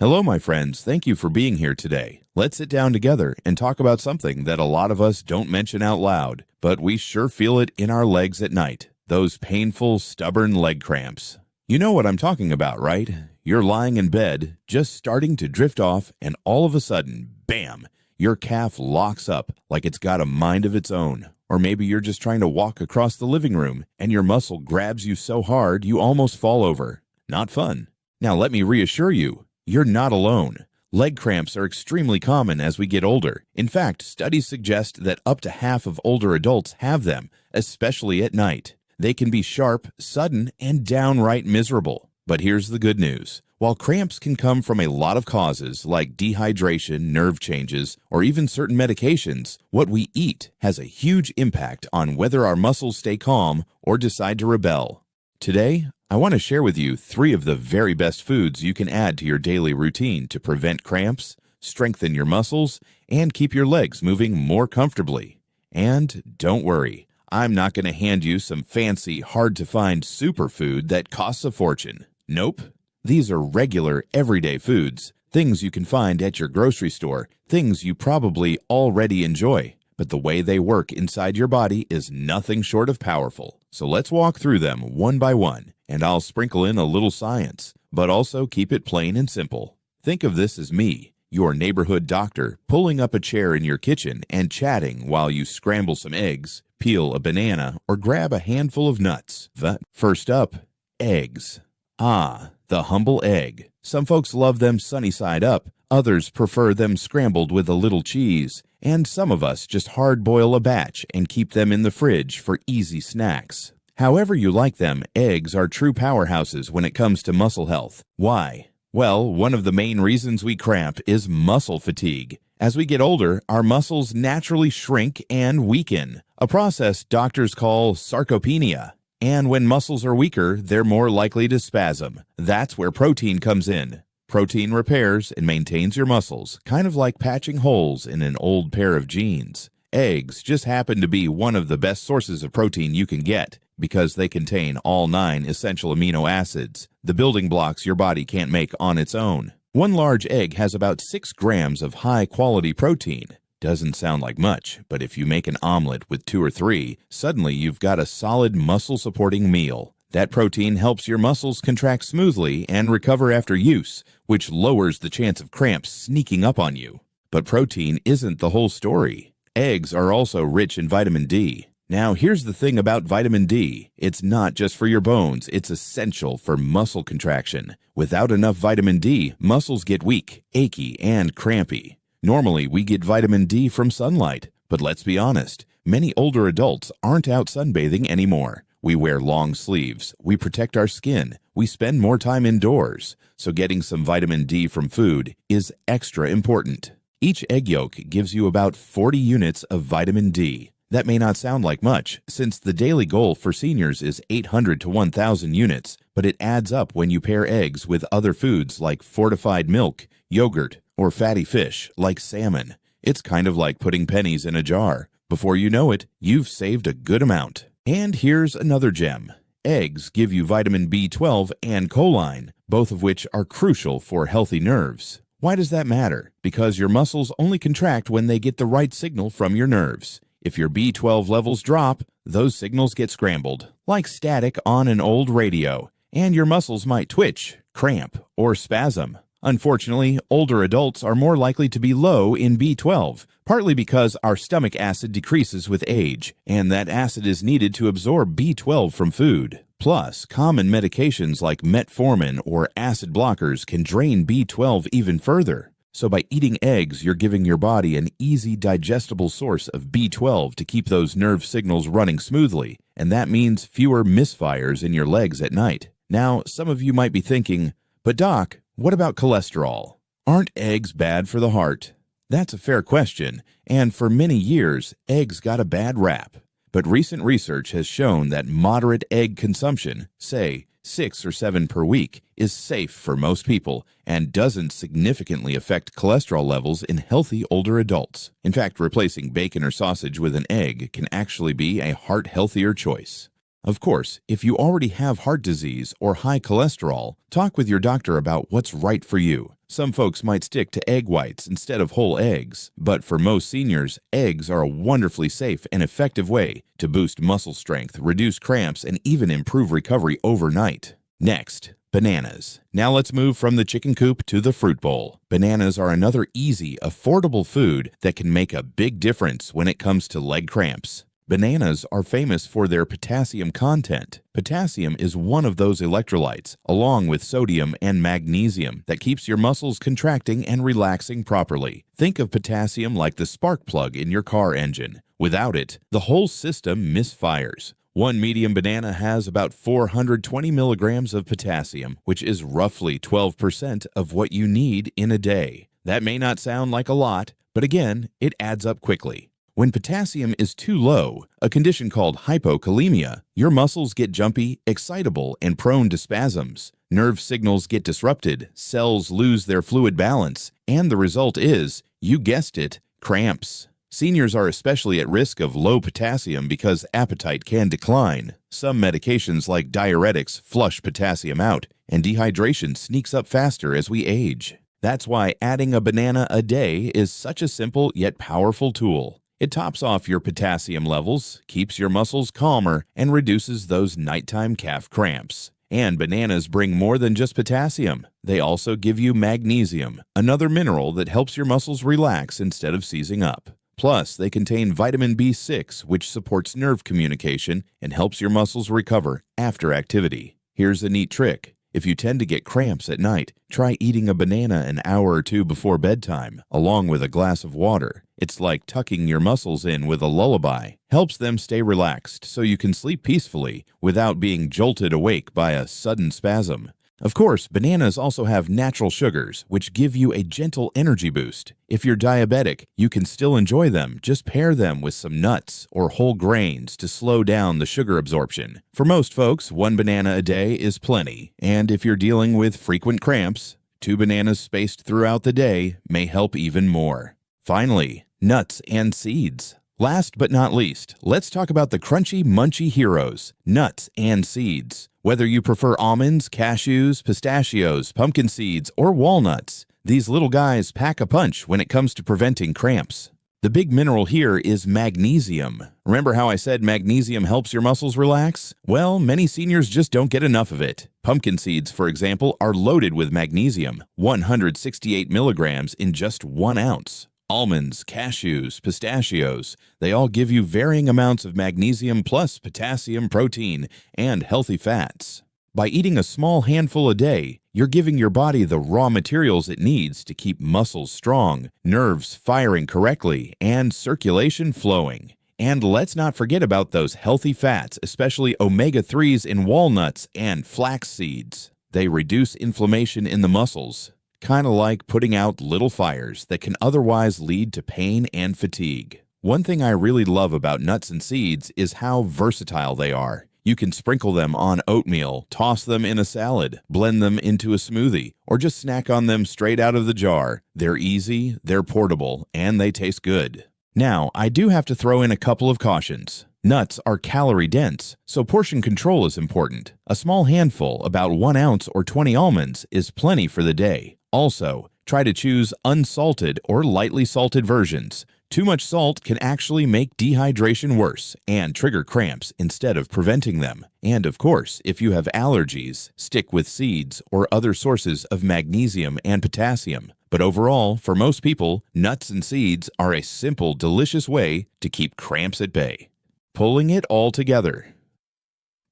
Hello, my friends. Thank you for being here today. Let's sit down together and talk about something that a lot of us don't mention out loud, but we sure feel it in our legs at night. Those painful, stubborn leg cramps. You know what I'm talking about, right? You're lying in bed, just starting to drift off, and all of a sudden, bam, your calf locks up like it's got a mind of its own. Or maybe you're just trying to walk across the living room, and your muscle grabs you so hard you almost fall over. Not fun. Now let me reassure you, you're not alone. Leg cramps are extremely common as we get older. In fact, studies suggest that up to half of older adults have them, especially at night. They can be sharp, sudden, and downright miserable. But here's the good news. While cramps can come from a lot of causes like dehydration, nerve changes, or even certain medications, what we eat has a huge impact on whether our muscles stay calm or decide to rebel. Today, I want to share with you 3 of the very best foods you can add to your daily routine to prevent cramps, strengthen your muscles, and keep your legs moving more comfortably. And don't worry, I'm not going to hand you some fancy, hard-to-find superfood that costs a fortune. Nope. These are regular, everyday foods, things you can find at your grocery store, things you probably already enjoy. But the way they work inside your body is nothing short of powerful. So let's walk through them one by one, and I'll sprinkle in a little science, but also keep it plain and simple. Think of this as me, your neighborhood doctor, pulling up a chair in your kitchen and chatting while you scramble some eggs, peel a banana, or grab a handful of nuts. First up, eggs. The humble egg. Some folks love them sunny side up, others prefer them scrambled with a little cheese, and some of us just hard-boil a batch and keep them in the fridge for easy snacks. However you like them, eggs are true powerhouses when it comes to muscle health. Why? Well, one of the main reasons we cramp is muscle fatigue. As we get older, our muscles naturally shrink and weaken, a process doctors call sarcopenia. And when muscles are weaker, they're more likely to spasm. That's where protein comes in. Protein repairs and maintains your muscles, kind of like patching holes in an old pair of jeans. Eggs just happen to be one of the best sources of protein you can get because they contain all 9 essential amino acids, the building blocks your body can't make on its own. One large egg has about 6 grams of high-quality protein. Doesn't sound like much, but if you make an omelet with 2 or 3, suddenly you've got a solid muscle-supporting meal. That protein helps your muscles contract smoothly and recover after use, which lowers the chance of cramps sneaking up on you. But protein isn't the whole story. Eggs are also rich in vitamin D. Now, here's the thing about vitamin D. It's not just for your bones, it's essential for muscle contraction. Without enough vitamin D, muscles get weak, achy, and crampy. Normally, we get vitamin D from sunlight, but let's be honest, many older adults aren't out sunbathing anymore. We wear long sleeves, we protect our skin, we spend more time indoors, so getting some vitamin D from food is extra important. Each egg yolk gives you about 40 units of vitamin D. That may not sound like much, since the daily goal for seniors is 800 to 1,000 units, but it adds up when you pair eggs with other foods like fortified milk, yogurt, or fatty fish like salmon. It's kind of like putting pennies in a jar. Before you know it, you've saved a good amount. And here's another gem. Eggs give you vitamin B12 and choline, both of which are crucial for healthy nerves. Why does that matter? Because your muscles only contract when they get the right signal from your nerves. If your B12 levels drop, those signals get scrambled, like static on an old radio, and your muscles might twitch, cramp, or spasm. Unfortunately, older adults are more likely to be low in B12, partly because our stomach acid decreases with age, and that acid is needed to absorb B12 from food. Plus, common medications like metformin or acid blockers can drain B12 even further. So by eating eggs, you're giving your body an easy digestible source of B12 to keep those nerve signals running smoothly, and that means fewer misfires in your legs at night. Now, some of you might be thinking, but Doc, what about cholesterol? Aren't eggs bad for the heart? That's a fair question, and for many years, eggs got a bad rap. But recent research has shown that moderate egg consumption, say 6 or 7 per week, is safe for most people and doesn't significantly affect cholesterol levels in healthy older adults. In fact, replacing bacon or sausage with an egg can actually be a heart-healthier choice. Of course, if you already have heart disease or high cholesterol, talk with your doctor about what's right for you. Some folks might stick to egg whites instead of whole eggs, but for most seniors, eggs are a wonderfully safe and effective way to boost muscle strength, reduce cramps, and even improve recovery overnight. Next, bananas. Now let's move from the chicken coop to the fruit bowl. Bananas are another easy, affordable food that can make a big difference when it comes to leg cramps. Bananas are famous for their potassium content. Potassium is one of those electrolytes, along with sodium and magnesium, that keeps your muscles contracting and relaxing properly. Think of potassium like the spark plug in your car engine. Without it, the whole system misfires. One medium banana has about 420 milligrams of potassium, which is roughly 12% of what you need in a day. That may not sound like a lot, but again, it adds up quickly. When potassium is too low, a condition called hypokalemia, your muscles get jumpy, excitable, and prone to spasms. Nerve signals get disrupted, cells lose their fluid balance, and the result is, you guessed it, cramps. Seniors are especially at risk of low potassium because appetite can decline. Some medications like diuretics flush potassium out, and dehydration sneaks up faster as we age. That's why adding a banana a day is such a simple yet powerful tool. It tops off your potassium levels, keeps your muscles calmer, and reduces those nighttime calf cramps. And bananas bring more than just potassium. They also give you magnesium, another mineral that helps your muscles relax instead of seizing up. Plus, they contain vitamin B6, which supports nerve communication and helps your muscles recover after activity. Here's a neat trick. If you tend to get cramps at night, try eating a banana an hour or two before bedtime, along with a glass of water. It's like tucking your muscles in with a lullaby. Helps them stay relaxed so you can sleep peacefully without being jolted awake by a sudden spasm. Of course, bananas also have natural sugars, which give you a gentle energy boost. If you're diabetic, you can still enjoy them. Just pair them with some nuts or whole grains to slow down the sugar absorption. For most folks, one banana a day is plenty. And if you're dealing with frequent cramps, 2 bananas spaced throughout the day may help even more. Finally, nuts and seeds. Last but not least, let's talk about the crunchy, munchy heroes, nuts and seeds. Whether you prefer almonds, cashews, pistachios, pumpkin seeds, or walnuts, these little guys pack a punch when it comes to preventing cramps. The big mineral here is magnesium. Remember how I said magnesium helps your muscles relax? Well, many seniors just don't get enough of it. Pumpkin seeds, for example, are loaded with magnesium, 168 milligrams in just 1 ounce. Almonds, cashews, pistachios, they all give you varying amounts of magnesium plus potassium, protein, and healthy fats. By eating a small handful a day, you're giving your body the raw materials it needs to keep muscles strong, nerves firing correctly, and circulation flowing. And let's not forget about those healthy fats, especially omega-3s in walnuts and flax seeds. They reduce inflammation in the muscles, kind of like putting out little fires that can otherwise lead to pain and fatigue. One thing I really love about nuts and seeds is how versatile they are. You can sprinkle them on oatmeal, toss them in a salad, blend them into a smoothie, or just snack on them straight out of the jar. They're easy, they're portable, and they taste good. Now, I do have to throw in a couple of cautions. Nuts are calorie dense, so portion control is important. A small handful, about 1 ounce or 20 almonds, is plenty for the day. Also, try to choose unsalted or lightly salted versions. Too much salt can actually make dehydration worse and trigger cramps instead of preventing them. And of course, if you have allergies, stick with seeds or other sources of magnesium and potassium. But overall, for most people, nuts and seeds are a simple, delicious way to keep cramps at bay. Pulling it all together.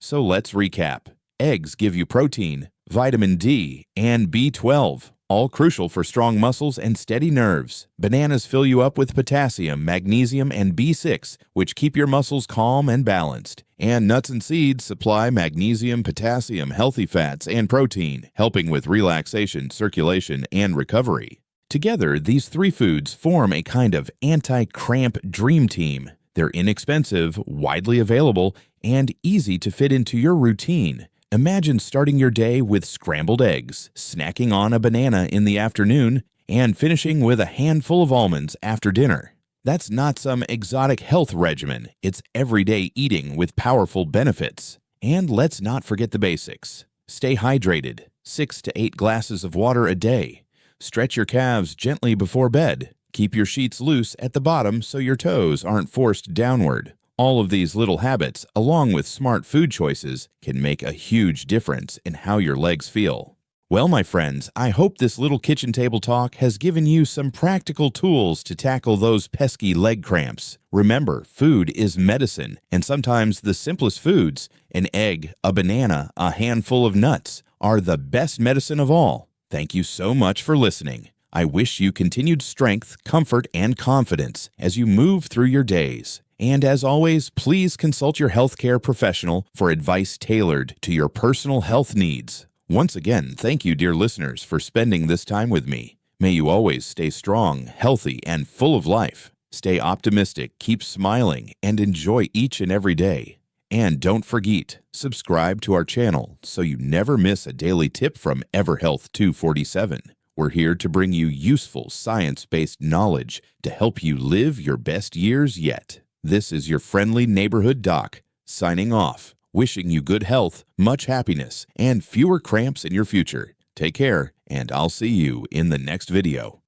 So let's recap. Eggs give you protein, vitamin D, and B12. All crucial for strong muscles and steady nerves. Bananas fill you up with potassium, magnesium, and B6, which keep your muscles calm and balanced. And nuts and seeds supply magnesium, potassium, healthy fats, and protein, helping with relaxation, circulation, and recovery. Together, these 3 foods form a kind of anti-cramp dream team. They're inexpensive, widely available, and easy to fit into your routine. Imagine starting your day with scrambled eggs, snacking on a banana in the afternoon, and finishing with a handful of almonds after dinner. That's not some exotic health regimen. It's everyday eating with powerful benefits. And let's not forget the basics. Stay hydrated, 6 to 8 glasses of water a day. Stretch your calves gently before bed. Keep your sheets loose at the bottom so your toes aren't forced downward. All of these little habits, along with smart food choices, can make a huge difference in how your legs feel. Well, my friends, I hope this little kitchen table talk has given you some practical tools to tackle those pesky leg cramps. Remember, food is medicine, and sometimes the simplest foods, an egg, a banana, a handful of nuts, are the best medicine of all. Thank you so much for listening. I wish you continued strength, comfort, and confidence as you move through your days. And as always, please consult your healthcare professional for advice tailored to your personal health needs. Once again, thank you, dear listeners, for spending this time with me. May you always stay strong, healthy, and full of life. Stay optimistic, keep smiling, and enjoy each and every day. And don't forget, subscribe to our channel so you never miss a daily tip from EverHealth 247. We're here to bring you useful science-based knowledge to help you live your best years yet. This is your friendly neighborhood doc, signing off. Wishing you good health, much happiness, and fewer cramps in your future. Take care, and I'll see you in the next video.